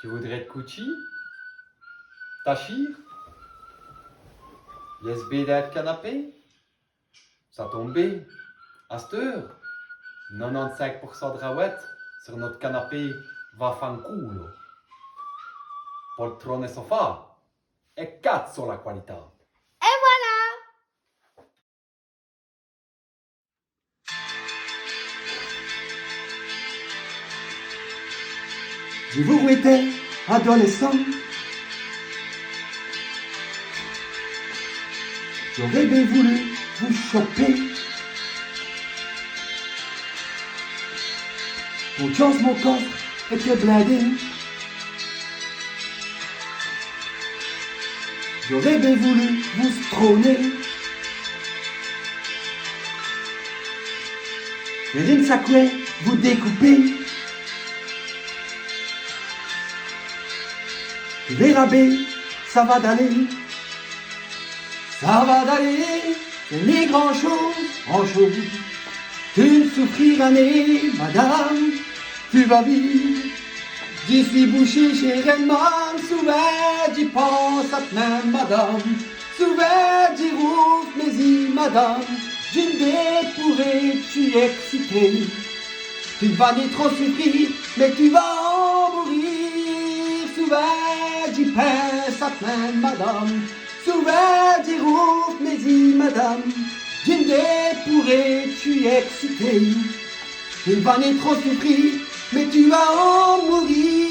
Tu voudrais te coucher? Tachir? Yes, derrière le canapé? Ça tombe bien. À cette heure, 95% de rawette sur notre canapé va fanculo. Poltrone sofà e cazzo la qualità. Et voilà! Je vous étais adolescent. J'aurais bien voulu vous choper. Pour chance, mon coffre était blindé. J'aurais bien voulu vous trôner. Mais d'une sacouée, vous découpez. Les rabais, ça va d'aller. Ça va d'aller, c'est les grands choses en chose. Tu ne souffriras né, madame, tu vas vivre. J'y suis bouché chez Redman, souvent j'y pense à même, madame. Souvent j'y rouvre mes yeux, madame. J'une dé pourrais tu exciter. Tu vas ni trop souffrir, mais tu vas en mourir. Souvent j'y pense à même, madame. Souvent j'y rouvre mes yeux, madame. D'une dé pourrais tu exciter. Tu vas ni trop souffrir, mais tu vas en mourir.